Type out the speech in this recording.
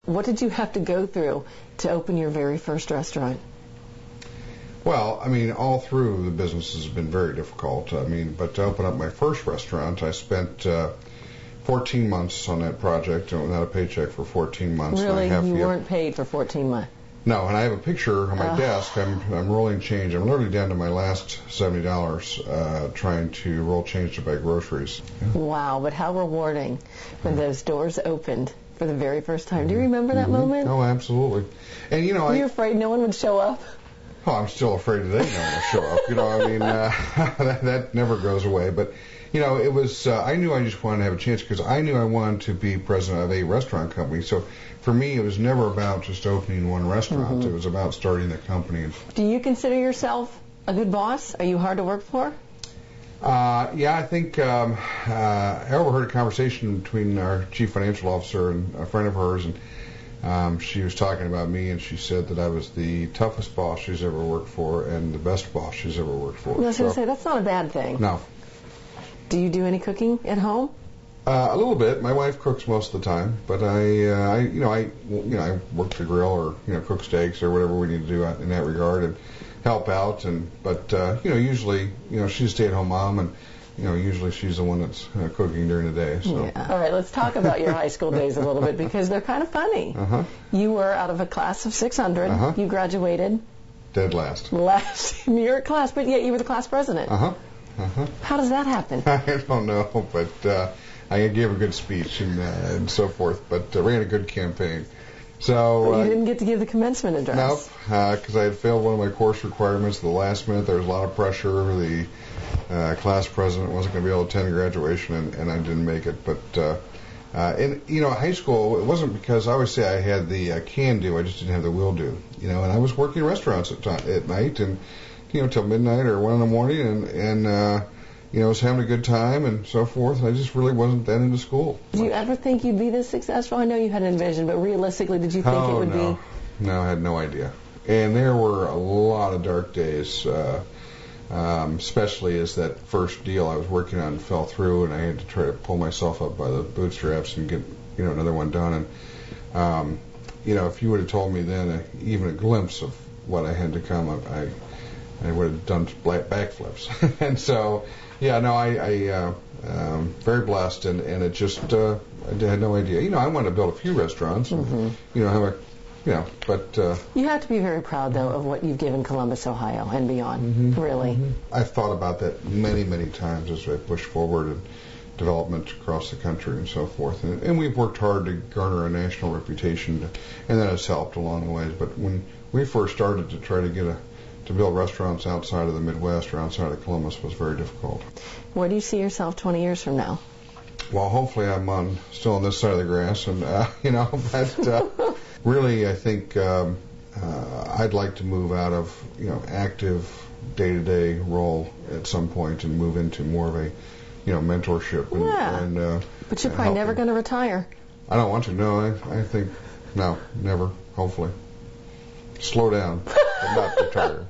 What did you have to go through to open your very first restaurant? Well, I mean, all through the business has been very difficult. I mean, but to open up my first restaurant, I spent 14 months on that project without a paycheck for 14 months. Really? You weren't paid for 14 months? No, and I have a picture on my desk. I'm rolling change. I'm literally down to my last $70 trying to roll change to buy groceries. Yeah. Wow, but how rewarding when those doors opened for the very first time. Do you remember that moment? Oh, absolutely. And, Were you afraid no one would show up? Oh, I'm still afraid today no one will show up. I mean, that never goes away. But, it was, I knew I just wanted to have a chance because I knew I wanted to be president of a restaurant company. So for me, it was never about just opening one restaurant. It was about starting the company. Do you consider yourself a good boss? Are you hard to work for? Yeah, I think I overheard a conversation between our chief financial officer and a friend of hers, and she was talking about me, and she said that I was the toughest boss she's ever worked for and the best boss she's ever worked for. I was going to say, that's not a bad thing. No. Do you do any cooking at home? A little bit. My wife cooks most of the time, but I work the grill or cook steaks or whatever we need to do in that regard and help out. But usually she's a stay-at-home mom, and usually she's the one that's cooking during the day. So. Yeah. All right, let's talk about your high school days a little bit because they're kind of funny. You were out of a class of 600. You graduated. Dead last. Last in your class, but yet you were the class president. How does that happen? I don't know, but I gave a good speech and so forth, but ran a good campaign. So but you didn't get to give the commencement address. Nope, because I had failed one of my course requirements at the last minute. There was a lot of pressure. The class president wasn't going to be able to attend graduation, and I didn't make it. But in high school, it wasn't because I always say I had the can do. I just didn't have the will do. And I was working in restaurants at night and till midnight or 1 in the morning, and I was having a good time and so forth. And I just really wasn't that into school. Did you ever think you'd be this successful? I know you had an vision, but realistically, did you think it would be? No, I had no idea. And there were a lot of dark days, especially as that first deal I was working on fell through, and I had to try to pull myself up by the bootstraps and get another one done. And if you would have told me then even a glimpse of what I had to come, I would have done backflips. And so, I very blessed, and it just I had no idea. I wanted to build a few restaurants, and have a. But you have to be very proud, though, of what you've given Columbus, Ohio, and beyond. Really, I've thought about that many, many times as I push forward in development across the country and so forth. And we've worked hard to garner a national reputation, and that has helped along the way. But when we first started to try to to build restaurants outside of the Midwest or outside of Columbus was very difficult. Where do you see yourself 20 years from now? Well, hopefully I'm still on this side of the grass, and but really I think I'd like to move out of active day-to-day role at some point and move into more of a mentorship. And but you're probably never going to retire. I don't want to. No, I think no, never. Hopefully, slow down, but not retire.